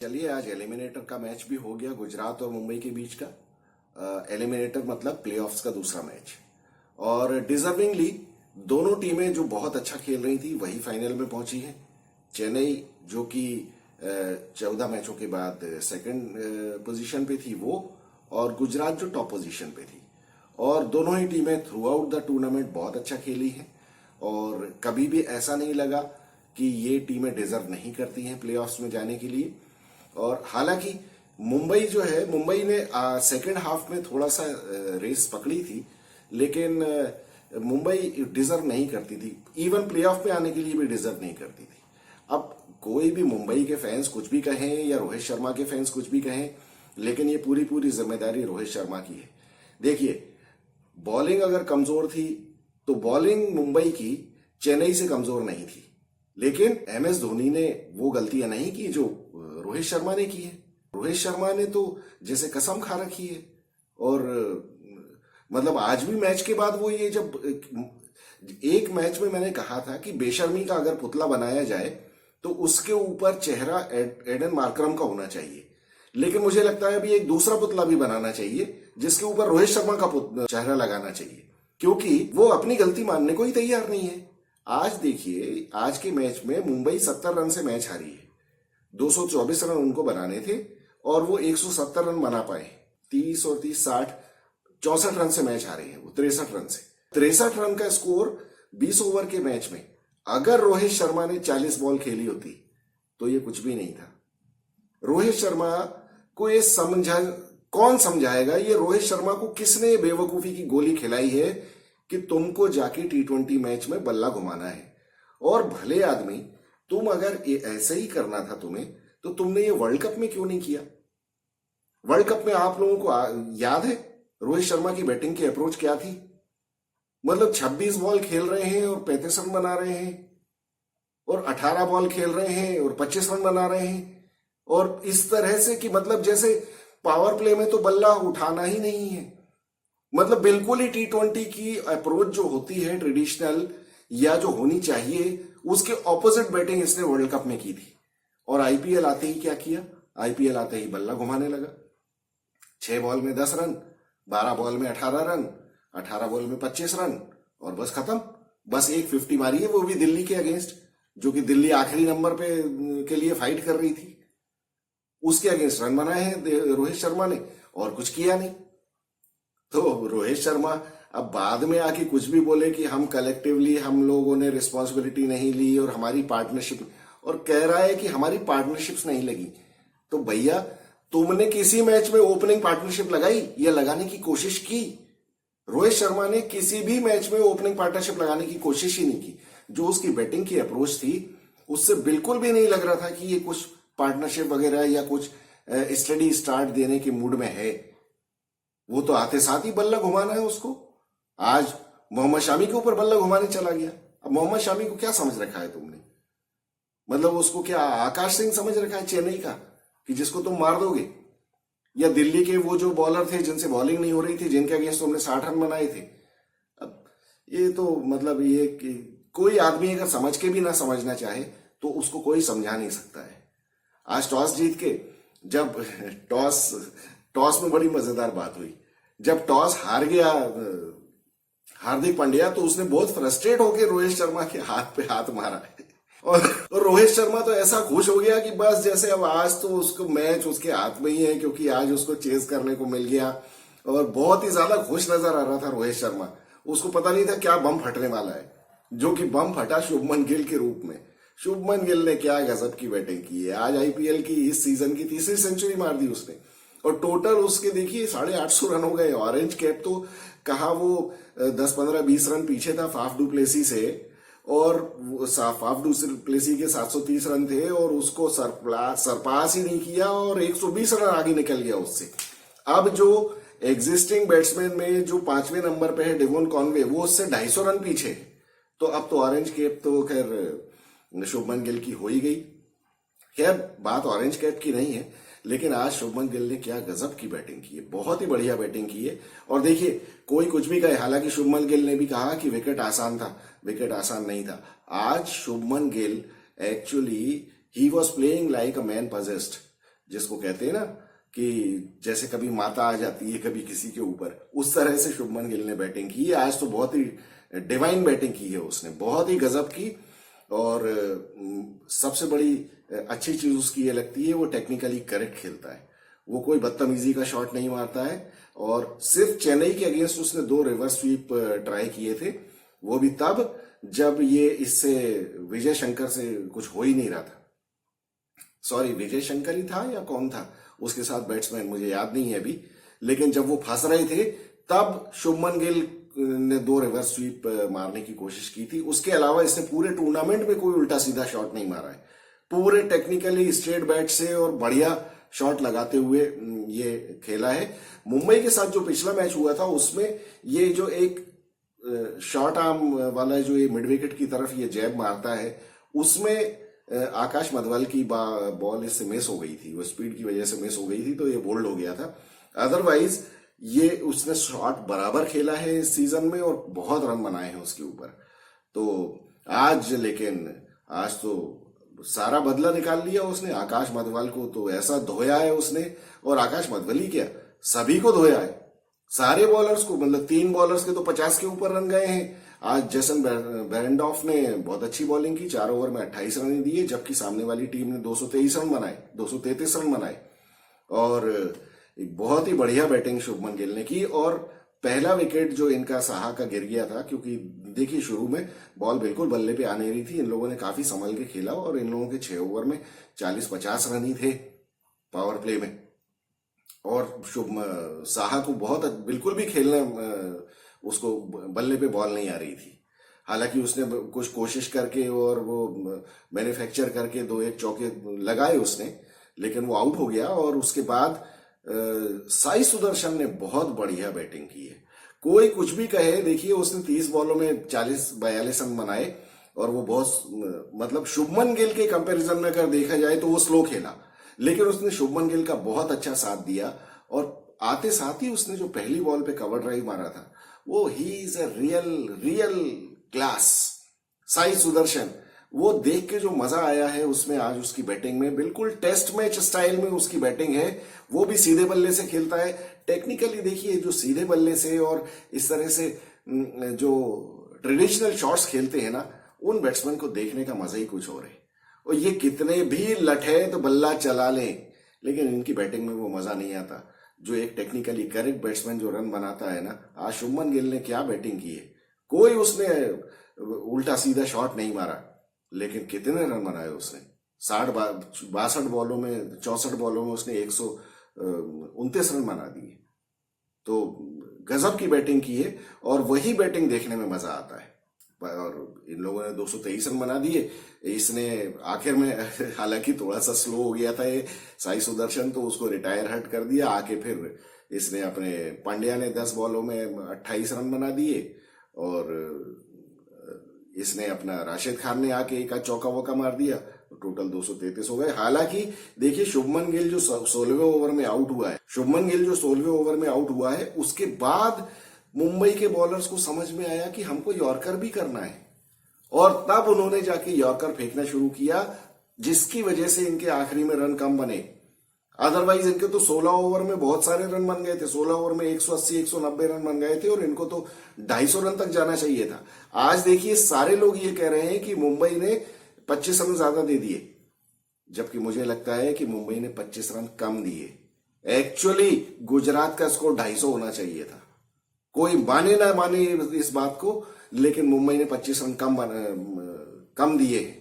चलिए आज एलिमिनेटर का मैच भी हो गया गुजरात और मुंबई के बीच का। एलिमिनेटर मतलब प्लेऑफ्स का दूसरा मैच। और डिजर्विंगली दोनों टीमें जो बहुत अच्छा खेल रही थी वही फाइनल में पहुंची है। चेन्नई जो कि 14 मैचों के बाद सेकंड पोजीशन पे थी वो, और गुजरात जो टॉप पोजीशन पे थी। और दोनों ही टीमें थ्रू आउट द टूर्नामेंट बहुत अच्छा खेली है और कभी भी ऐसा नहीं लगा कि ये टीमें डिजर्व नहीं करती हैं प्लेऑफ्स में जाने के लिए। और हालांकि मुंबई जो है, मुंबई ने सेकेंड हाफ में थोड़ा सा रेस पकड़ी थी, लेकिन मुंबई डिजर्व नहीं करती थी। इवन प्लेऑफ में आने के लिए भी डिजर्व नहीं करती थी। अब कोई भी मुंबई के फैंस कुछ भी कहें या रोहित शर्मा के फैंस कुछ भी कहें, लेकिन ये पूरी पूरी जिम्मेदारी रोहित शर्मा की है। देखिए, बॉलिंग अगर कमजोर थी तो बॉलिंग मुंबई की चेन्नई से कमजोर नहीं थी, लेकिन MS धोनी ने वो गलतियां नहीं की जो रोहित शर्मा ने की है। रोहित शर्मा ने तो जैसे कसम खा रखी है। और मतलब आज भी मैच के बाद वो ये जब एक मैच में मैंने कहा था कि बेशर्मी का अगर पुतला बनाया जाए तो उसके ऊपर चेहरा एडन मार्करम का होना चाहिए, लेकिन मुझे लगता है अभी एक दूसरा पुतला भी बनाना चाहिए जिसके ऊपर रोहित शर्मा का चेहरा लगाना चाहिए, क्योंकि वो अपनी गलती मानने को ही तैयार नहीं है। आज देखिए, आज के मैच में मुंबई 70 रन से मैच हारी है। 224 रन उनको बनाने थे और वो 170 रन बना पाए। 30 और 30 60 64 रन से मैच हारे हैं वो, 63 रन से। 63 रन का स्कोर 20 ओवर के मैच में अगर रोहित शर्मा ने 40 बॉल खेली होती तो ये कुछ भी नहीं था। रोहित शर्मा को ये कौन समझाएगा? ये रोहित शर्मा को किसने बेवकूफी की गोली खिलाई है कि तुमको जाके T20 मैच में बल्ला घुमाना है? और भले आदमी, तुम अगर ऐसे ही करना था तुम्हें, तो तुमने ये वर्ल्ड कप में क्यों नहीं किया? वर्ल्ड कप में आप लोगों को याद है रोहित शर्मा की बैटिंग की अप्रोच क्या थी? मतलब 26 बॉल खेल रहे हैं और 35 रन बना रहे हैं, और 18 बॉल खेल रहे हैं और 25 रन बना रहे हैं, और इस तरह से कि मतलब जैसे पावर प्ले में तो बल्ला उठाना ही नहीं है। मतलब बिल्कुल ही T20 की अप्रोच जो होती है ट्रेडिशनल या जो होनी चाहिए, उसके ऑपोजिट बैटिंग इसने वर्ल्ड कप में की थी। और IPL आते ही क्या किया? IPL आते ही बल्ला घुमाने लगा। 6 बॉल में 10 रन, 12 बॉल में 18 रन, 18 बॉल में 25 रन, और बस खत्म। बस एक 50 मारी है, वो भी दिल्ली के अगेंस्ट, जो कि दिल्ली आखिरी नंबर पे के लिए फाइट कर रही थी। उसके अगेंस्ट रन बनाए हैं रोहित शर्मा ने, और कुछ किया नहीं। तो रोहित शर्मा अब बाद में आके कुछ भी बोले कि हम कलेक्टिवली हम लोगों ने रिस्पॉन्सिबिलिटी नहीं ली और हमारी पार्टनरशिप, और कह रहा है कि हमारी पार्टनरशिप्स नहीं लगी। तो भैया, तुमने किसी मैच में ओपनिंग पार्टनरशिप लगाई या लगाने की कोशिश की? रोहित शर्मा ने किसी भी मैच में ओपनिंग पार्टनरशिप लगाने की कोशिश ही नहीं की। जो उसकी बैटिंग की अप्रोच थी उससे बिल्कुल भी नहीं लग रहा था कि ये कुछ पार्टनरशिप वगैरह या कुछ स्टडी स्टार्ट देने के मूड में है। वो तो आते साथ ही बल्ला घुमाना है उसको। आज मोहम्मद शामी के ऊपर बल्ला घुमाने चला गया। अब मोहम्मद शामी को क्या समझ रखा है तुमने? मतलब उसको क्या आकाश सिंह समझ रखा है चेन्नई का, कि जिसको तुम मार दोगे? या दिल्ली के वो जो बॉलर थे जिनसे बॉलिंग नहीं हो रही थी, जिनके अगेंस्ट तुमने 60 रन बनाए थे? अब ये तो मतलब ये कि कोई आदमी अगर समझ के भी ना समझना चाहे तो उसको कोई समझा नहीं सकता है। आज टॉस जीत के, जब टॉस में बड़ी मजेदार बात हुई, जब टॉस हार गया हार्दिक पांड्या, तो उसने बहुत फ्रस्ट्रेट होकर रोहित शर्मा के हाथ पे हाथ मारा और रोहित शर्मा तो ऐसा खुश हो गया कि बस जैसे अब आज तो उसको मैच उसके हाथ में ही है, क्योंकि आज उसको चेज करने को मिल गया। और बहुत ही ज्यादा खुश नजर आ रहा था रोहित शर्मा। उसको पता नहीं था क्या बम फटने वाला है, जो कि बम फटा शुभमन गिल के रूप में। शुभमन गिल ने क्या गजब की बैटिंग की है। आज IPL की इस सीजन की 3री सेंचुरी मार दी उसने, और टोटल उसके देखिए 850 रन हो गए। ऑरेंज कैप तो कहा वो 10 15 20 रन पीछे था फाफ डू प्लेसी से, और फाफ डू प्लेसी के 730 रन थे और उसको सरपास ही नहीं किया, और 120 रन आगे निकल गया उससे। अब जो एग्जिस्टिंग बैट्समैन में जो 5वें नंबर पे है डेवोन कॉनवे, वो उससे 250 रन पीछे। तो अब तो ऑरेंज कैप तो खैर शुभमन गिल की हो ही गई। खैर बात ऑरेंज कैप की नहीं है, लेकिन आज शुभमन गिल ने क्या गजब की बैटिंग की है, बहुत ही बढ़िया बैटिंग की है। और देखिए, कोई कुछ भी कहे, हालांकि शुभमन गिल ने भी कहा कि विकेट आसान था, विकेट आसान नहीं था। आज Shubman Gill actually he was playing like a man possessed. जिसको कहते हैं ना कि जैसे कभी माता आ जाती है कभी किसी के ऊपर, उस तरह से शुभमन गिल ने बैटिंग की है आज। तो बहुत ही डिवाइन बैटिंग की है उसने, बहुत ही गजब की। और सबसे बड़ी अच्छी चीज उसकी ये लगती है वो टेक्निकली करेक्ट खेलता है, वो कोई बदतमीजी का शॉट नहीं मारता है। और सिर्फ चेन्नई के अगेंस्ट उसने 2 रिवर्स स्वीप ट्राई किए थे, वो भी तब जब ये इससे विजय शंकर से कुछ हो ही नहीं रहा था। सॉरी, विजय शंकर ही था या कौन था उसके साथ बैट्समैन, मुझे याद नहीं है अभी। लेकिन जब वो फंस रहे थे तब शुभमन गिल ने 2 रिवर्स स्वीप मारने की कोशिश की थी। उसके अलावा इसने पूरे टूर्नामेंट में कोई उल्टा सीधा शॉट नहीं मारा है, पूरे टेक्निकली स्ट्रेट बैट से और बढ़िया शॉट लगाते हुए ये खेला है। मुंबई के साथ जो पिछला मैच हुआ था उसमें ये जो एक शॉर्ट आर्म वाला जो ये मिड विकेट की तरफ ये जैब मारता है, उसमें आकाश मधवल की बॉल इससे मिस हो गई थी, वो स्पीड की वजह से मिस हो गई थी, तो ये बोल्ड हो गया था। अदरवाइज ये उसने शॉट बराबर खेला है इस सीजन में और बहुत रन बनाए हैं उसके ऊपर। तो आज तो सारा बदला निकाल लिया उसने। आकाश मधवल को तो ऐसा धोया है उसने, और आकाश मधवल ही क्या, सभी को धोया है, सारे बॉलर्स को। मतलब 3 बॉलर्स के तो 50 के ऊपर रन गए हैं। आज जेसन बेरेंडॉफ ने बहुत अच्छी बॉलिंग की, 4 ओवर में 28 रन दिए, जबकि सामने वाली टीम ने 223 रन बनाए, 233 रन बनाए। और एक बहुत ही बढ़िया बैटिंग शुभमन गिल ने की। और पहला विकेट जो इनका साहा का गिर गया था, क्योंकि देखिए शुरू में बॉल बिल्कुल बल्ले पे आ नहीं रही थी, इन लोगों ने काफी संभल के खेला और इन लोगों के 6 ओवर में 40-50 रन ही थे पावर प्ले में। और साहा को बहुत बिल्कुल भी खेलना, उसको बल्ले पे बॉल नहीं आ रही थी। हालांकि उसने कुछ कोशिश करके और वो मैन्युफैक्चर करके 2-1 चौके लगाए उसने, लेकिन वो आउट हो गया। और उसके बाद साई सुदर्शन ने बहुत बढ़िया बैटिंग की है, कोई कुछ भी कहे। देखिए उसने 30 बॉलों में 40-42 रन बनाए, और वो बहुत, मतलब शुभमन गिल के कंपैरिजन में अगर देखा जाए तो वो स्लो खेला, लेकिन उसने शुभमन गिल का बहुत अच्छा साथ दिया। और आते साथ ही उसने जो पहली बॉल पे कवर ड्राइव मारा था, वो he is a real class Sai Sudarshan. वो देख के जो मजा आया है उसमें आज उसकी बैटिंग में, बिल्कुल टेस्ट मैच स्टाइल में उसकी बैटिंग है। वो भी सीधे बल्ले से खेलता है। टेक्निकली देखिए जो सीधे बल्ले से और इस तरह से जो ट्रेडिशनल शॉट्स खेलते हैं ना, उन बैट्समैन को देखने का मजा ही कुछ और है। और ये कितने भी लठे तो बल्ला चला लें, लेकिन इनकी बैटिंग में वो मजा नहीं आता। जो एक टेक्निकली करेक्ट बैट्समैन जो रन बनाता है ना, आज शुभमन गिल ने क्या बैटिंग की है। कोई उसने उल्टा सीधा शॉट नहीं मारा, लेकिन कितने रन बनाए उसने। 62 बॉलों में 64 बॉलों में उसने 129 रन बना दिए। तो गजब की बैटिंग की है, और वही बैटिंग देखने में मजा आता है। और इन लोगों ने 223 रन बना दिए। इसने आखिर में हालांकि थोड़ा सा स्लो हो गया था ये साई सुदर्शन, तो उसको रिटायर हट कर दिया। आके फिर इसने अपने पांड्या ने 10 बॉलों में 28 रन बना दिए, और इसने अपना राशिद खान ने आके एक चौका वौका मार दिया, तो टोटल 233 हो गए। हालांकि देखिए शुभमन गिल जो 16वें ओवर में आउट हुआ है, उसके बाद मुंबई के बॉलर्स को समझ में आया कि हमको यॉर्कर भी करना है, और तब उन्होंने जाके यॉर्कर फेंकना शुरू किया, जिसकी वजह से इनके आखिरी में रन कम बने। अदरवाइज इनके तो 16 ओवर में बहुत सारे रन बन गए थे। 16 ओवर में 180-190 रन बन गए थे, और इनको तो 250 रन तक जाना चाहिए था। आज देखिए सारे लोग ये कह रहे हैं कि मुंबई ने 25 रन ज्यादा दे दिए, जबकि मुझे लगता है कि मुंबई ने 25 रन कम दिए। एक्चुअली गुजरात का स्कोर 250 होना चाहिए था। कोई माने ना माने इस बात को, लेकिन मुंबई ने 25 रन कम दिए।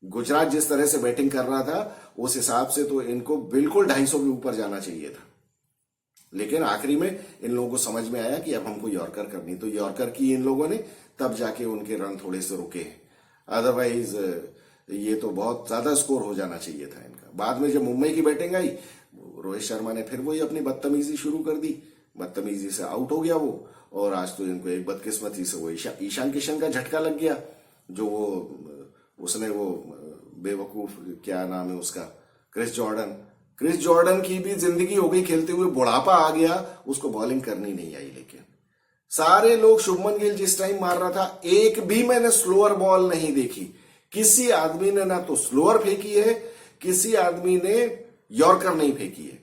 गुजरात जिस तरह से बैटिंग कर रहा था उस हिसाब से तो इनको बिल्कुल 250 के ऊपर जाना चाहिए था। लेकिन आखिरी में इन लोगों को समझ में आया कि अब हमको यॉर्कर करनी, तो यॉर्कर की इन लोगों ने, तब जाके उनके रन थोड़े से रुके हैं। अदरवाइज ये तो बहुत ज्यादा स्कोर हो जाना चाहिए था इनका। बाद में जब मुंबई की बैटिंग आई, रोहित शर्मा ने फिर वही अपनी बदतमीजी शुरू कर दी, बदतमीजी से आउट हो गया वो। और आज तो इनको एक बदकिस्मती से वो ईशान किशन का झटका लग गया, जो उसने वो बेवकूफ, क्या नाम है उसका, क्रिस जॉर्डन की भी जिंदगी हो गई खेलते हुए, बुढ़ापा आ गया, उसको बॉलिंग करनी नहीं आई। लेकिन सारे लोग, शुभमन गिल जिस टाइम मार रहा था, एक भी मैंने स्लोअर बॉल नहीं देखी। किसी आदमी ने ना तो स्लोअर फेंकी है, किसी आदमी ने यॉर्कर नहीं फेंकी है।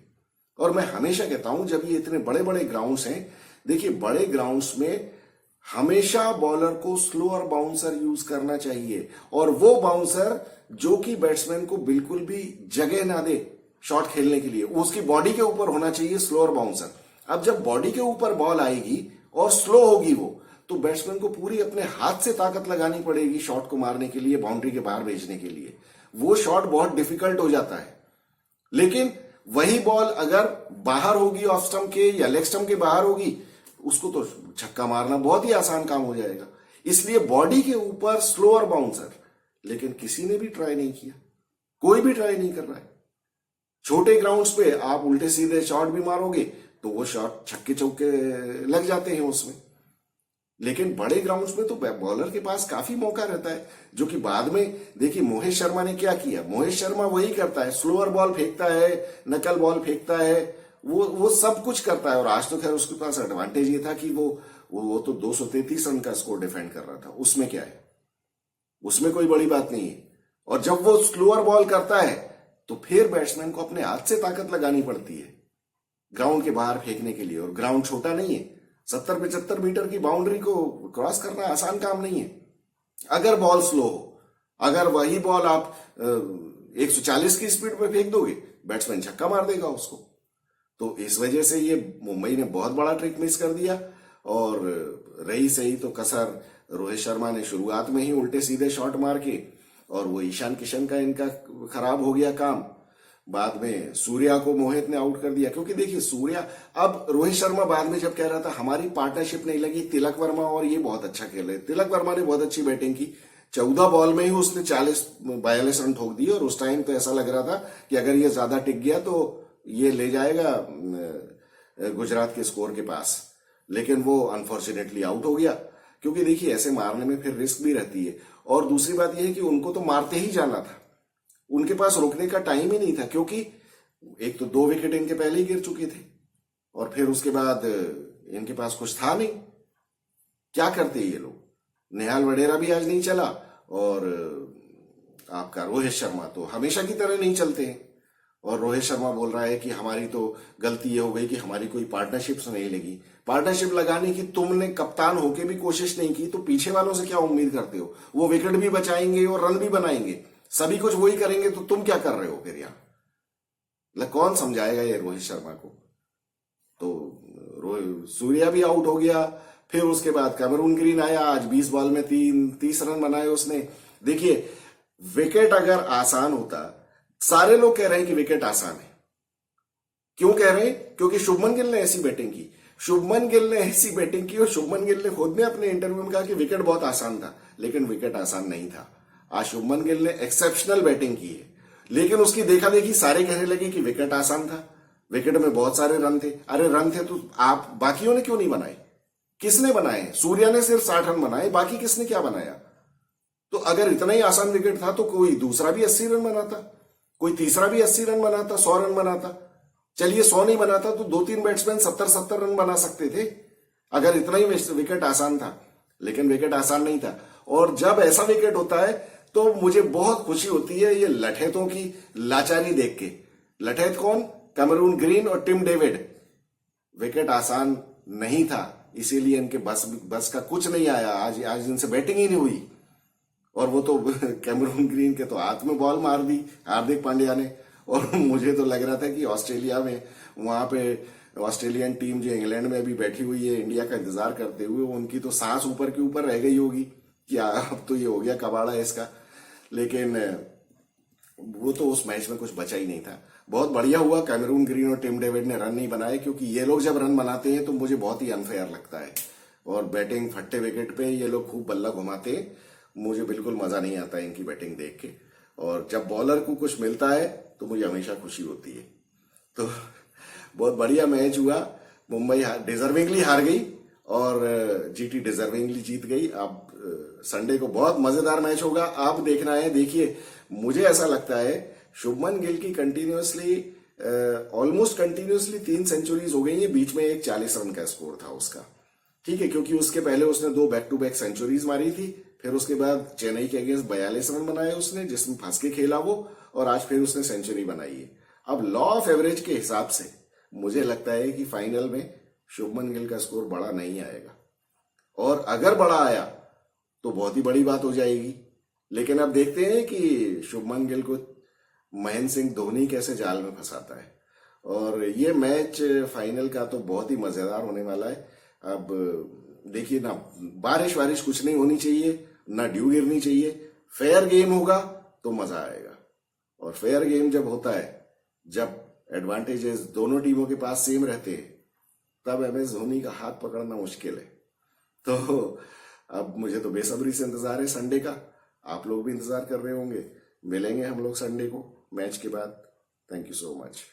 और मैं हमेशा कहता हूं जब ये इतने बड़े बड़े ग्राउंड्स हैं, देखिए बड़े ग्राउंड्स में हमेशा बॉलर को स्लोअर बाउंसर यूज करना चाहिए, और वो बाउंसर जो कि बैट्समैन को बिल्कुल भी जगह ना दे शॉट खेलने के लिए, उसकी बॉडी के ऊपर होना चाहिए स्लोअर बाउंसर। अब जब बॉडी के ऊपर बॉल आएगी और स्लो होगी वो, तो बैट्समैन को पूरी अपने हाथ से ताकत लगानी पड़ेगी शॉट को मारने के लिए, बाउंड्री के बाहर भेजने के लिए। वो शॉट बहुत डिफिकल्ट हो जाता है। लेकिन वही बॉल अगर बाहर होगी ऑफ स्टंप के या लेग स्टंप के बाहर होगी, उसको तो छक्का मारना बहुत ही आसान काम हो जाएगा। इसलिए बॉडी के ऊपर स्लोअर बाउंसर, लेकिन किसी ने भी ट्राई नहीं किया, कोई भी ट्राई नहीं कर रहा है। छोटे ग्राउंड्स पे आप उल्टे सीधे शॉट भी मारोगे तो वो शॉट छक्के चौके लग जाते हैं उसमें। लेकिन बड़े ग्राउंड्स में तो बॉलर के पास काफी मौका रहता है, जो कि बाद में देखिए मोहित शर्मा ने क्या किया। मोहित शर्मा वही करता है, स्लोअर बॉल फेंकता है, नकल बॉल फेंकता है, वो सब कुछ करता है। और आज तो खैर उसके पास एडवांटेज ये था कि वो तो 233 रन का स्कोर डिफेंड कर रहा था, उसमें क्या है, उसमें कोई बड़ी बात नहीं है। और जब वो स्लोअर बॉल करता है तो फिर बैट्समैन को अपने हाथ से ताकत लगानी पड़ती है ग्राउंड के बाहर फेंकने के लिए। और ग्राउंड छोटा नहीं है, 70-75 मीटर की बाउंड्री को क्रॉस करना आसान काम नहीं है। अगर बॉल स्लो हो, अगर वही बॉल आप 140 की स्पीड पे फेंक दोगे, बैट्समैन छक्का मार देगा उसको। तो इस वजह से ये मुंबई ने बहुत बड़ा ट्रिक मिस कर दिया। और रही सही तो कसर रोहित शर्मा ने शुरुआत में ही उल्टे सीधे शॉट मार के, और वो ईशान किशन का इनका खराब हो गया काम। बाद में सूर्या को मोहित ने आउट कर दिया, क्योंकि देखिए सूर्या, अब रोहित शर्मा बाद में जब कह रहा था हमारी पार्टनरशिप नहीं लगी, तिलक वर्मा और ये बहुत अच्छा खेल रहे। तिलक वर्मा ने बहुत अच्छी बैटिंग की, 14 बॉल में ही उसने 42 रन ठोक दिए। और उस टाइम तो ऐसा लग रहा था कि अगर ये ज्यादा टिक गया तो ये ले जाएगा गुजरात के स्कोर के पास। लेकिन वो अनफॉर्चुनेटली आउट हो गया, क्योंकि देखिए ऐसे मारने में फिर रिस्क भी रहती है। और दूसरी बात यह है कि उनको तो मारते ही जाना था, उनके पास रुकने का टाइम ही नहीं था, क्योंकि एक तो 2 विकेट इनके पहले ही गिर चुके थे, और फिर उसके बाद इनके पास कुछ था नहीं। क्या करते ये लोग, नेहाल वडेरा भी आज नहीं चला, और आपका रोहित शर्मा तो हमेशा की तरह नहीं चलते हैं। और रोहित शर्मा बोल रहा है कि हमारी तो गलती ये हो गई कि हमारी कोई पार्टनरशिप नहीं लगी। पार्टनरशिप लगाने की तुमने कप्तान होके भी कोशिश नहीं की, तो पीछे वालों से क्या उम्मीद करते हो? वो विकेट भी बचाएंगे और रन भी बनाएंगे, सभी कुछ वही करेंगे, तो तुम क्या कर रहे हो फिर यहाँ? कौन समझाएगा ये रोहित शर्मा को? तो सूर्या भी आउट हो गया। फिर उसके बाद कैमरून ग्रीन आया, आज 20 बॉल में 30 रन बनाए उसने। देखिए विकेट अगर आसान होता, सारे लोग कह रहे हैं कि विकेट आसान है। क्यों कह रहे हैं? क्योंकि शुभमन गिल ने ऐसी बैटिंग की, शुभमन गिल ने ऐसी बैटिंग की, और शुभमन गिल ने खुद ने अपने इंटरव्यू में कहा कि विकेट बहुत आसान था, लेकिन विकेट आसान नहीं था। आज शुभमन गिल ने एक्सेप्शनल बैटिंग की है, लेकिन उसकी देखा देखी सारे कहने लगे कि विकेट आसान था, विकेट में बहुत सारे रन थे। अरे रन थे तो आप बाकियों ने क्यों नहीं बनाए? किसने बनाए? सूर्या ने सिर्फ 60 रन बनाए, बाकी किसने क्या बनाया? तो अगर इतना ही आसान विकेट था तो कोई दूसरा भी 80 रन बनाता, कोई तीसरा भी 80 रन बनाता, 100 रन बनाता। चलिए 100 नहीं बनाता तो 2-3 बैट्समैन 70-70 रन बना सकते थे, अगर इतना ही विकेट आसान था। लेकिन विकेट आसान नहीं था। और जब ऐसा विकेट होता है तो मुझे बहुत खुशी होती है ये लठैतों की लाचारी देख के। लठैत कौन? कैमरून ग्रीन और टिम डेविड। विकेट आसान नहीं था, इसीलिए इनके बस का कुछ नहीं आया। आज इनसे बैटिंग ही नहीं हुई। और वो तो कैमरून ग्रीन के तो हाथ में बॉल मार दी हार्दिक पांड्या ने। और मुझे तो लग रहा था कि ऑस्ट्रेलिया में, वहां पे ऑस्ट्रेलियन टीम जो इंग्लैंड में अभी बैठी हुई है इंडिया का इंतजार करते हुए, उनकी तो सांस ऊपर के ऊपर रह गई होगी कि अब तो ये हो गया कबाड़ा है इसका। लेकिन वो तो उस मैच में कुछ बचा ही नहीं था। बहुत बढ़िया हुआ कैमरून ग्रीन और टिम डेविड ने रन नहीं बनाए, क्योंकि ये लोग जब रन बनाते हैं तो मुझे बहुत ही अनफेयर लगता है। और बैटिंग फट्टे विकेट पे ये लोग खूब बल्ला घुमाते हैं, मुझे बिल्कुल मजा नहीं आता इनकी बैटिंग देख के। और जब बॉलर को कुछ मिलता है तो मुझे हमेशा खुशी होती है। तो बहुत बढ़िया मैच हुआ, मुंबई डिजर्विंगली हार गई और जीटी डिजर्विंगली जीत गई। अब संडे को बहुत मजेदार मैच होगा, आप देखना है। देखिए मुझे ऐसा लगता है शुभमन गिल की कंटिन्यूअसली ऑलमोस्ट कंटिन्यूअसली 3 सेंचुरीज हो गई है, बीच में एक 40 रन का स्कोर था उसका, ठीक है, क्योंकि उसके पहले उसने 2 बैक टू बैक सेंचुरीज मारी थी। फिर उसके बाद चेन्नई के अगेंस्ट 42 रन बनाए उसने, जिसमें फंस के खेला वो, और आज फिर उसने सेंचुरी बनाई है। अब लॉ ऑफ एवरेज के हिसाब से मुझे लगता है कि फाइनल में शुभमन गिल का स्कोर बड़ा नहीं आएगा, और अगर बड़ा आया तो बहुत ही बड़ी बात हो जाएगी। लेकिन अब देखते हैं कि शुभमन गिल को महेंद्र सिंह धोनी कैसे जाल में फंसाता है। और ये मैच फाइनल का तो बहुत ही मजेदार होने वाला है। अब देखिए ना, बारिश वारिश कुछ नहीं होनी चाहिए, ना ड्यू गिरनी चाहिए, फेयर गेम होगा तो मजा आएगा। और फेयर गेम जब होता है, जब एडवांटेजेस दोनों टीमों के पास सेम रहते हैं, तब MS धोनी का हाथ पकड़ना मुश्किल है। तो अब मुझे तो बेसब्री से इंतजार है संडे का, आप लोग भी इंतजार कर रहे होंगे। मिलेंगे हम लोग संडे को मैच के बाद। Thank you so much.